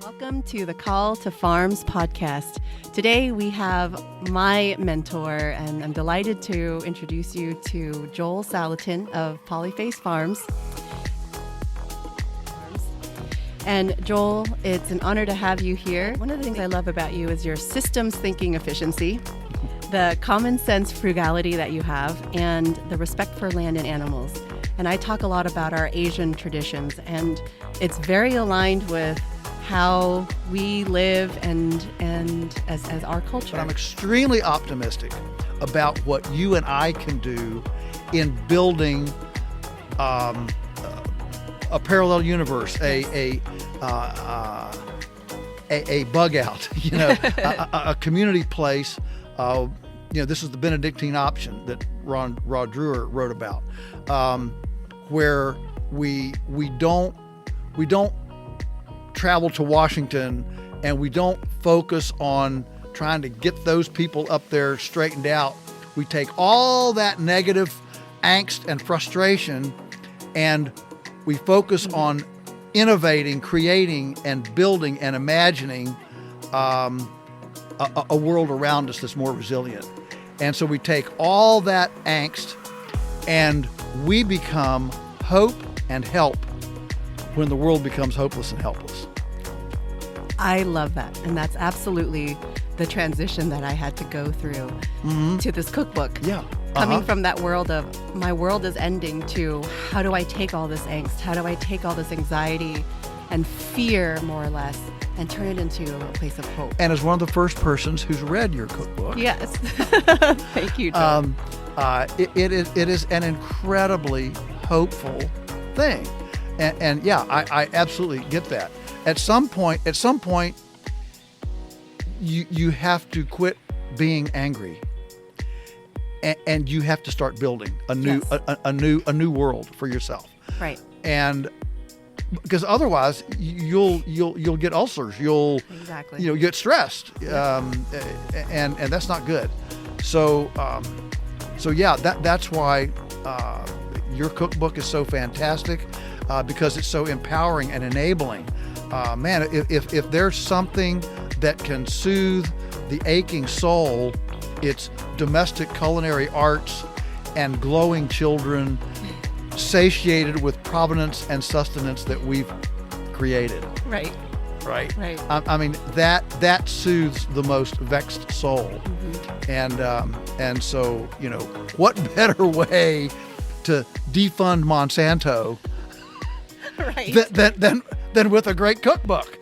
Welcome to the Call to Farms podcast. Today we have my mentor, and I'm delighted to introduce you to Joel Salatin of Polyface Farms. And Joel, it's an honor to have you here. One of the things I love about you is your systems thinking efficiency, the common sense frugality that you have, and the respect for land and animals. And I talk a lot about our Asian traditions, and it's very aligned with how we live and as our culture. But I'm extremely optimistic about what you and I can do in building a parallel universe, a bug out, a community place. This is the Benedictine option that Rod Drewer wrote about, where we don't travel to Washington and we don't focus on trying to get those people up there straightened out. We take all that negative angst and frustration and we focus on innovating, creating, and building and imagining a world around us that's more resilient. And so we take all that angst and we become hope and help when the world becomes hopeless and helpless. I love that. And that's absolutely the transition that I had to go through to this cookbook. Yeah. Coming from that world of my world is ending to how do I take all this angst? How do I take all this anxiety and fear, more or less, and turn it into a place of hope? And as one of the first persons who's read your cookbook. Yes. Thank you, Joel. It is an incredibly hopeful thing. And yeah, I absolutely get that. At some point, you have to quit being angry, and you have to start building a new world for yourself. Right. And because otherwise, you'll get ulcers. You'll get stressed, and that's not good. So yeah, that's why your cookbook is so fantastic, because it's so empowering and enabling. Man, if there's something that can soothe the aching soul, it's domestic culinary arts and glowing children satiated with provenance and sustenance that we've created. Right. I mean, that soothes the most vexed soul. And so, what better way to defund Monsanto right. than with a great cookbook?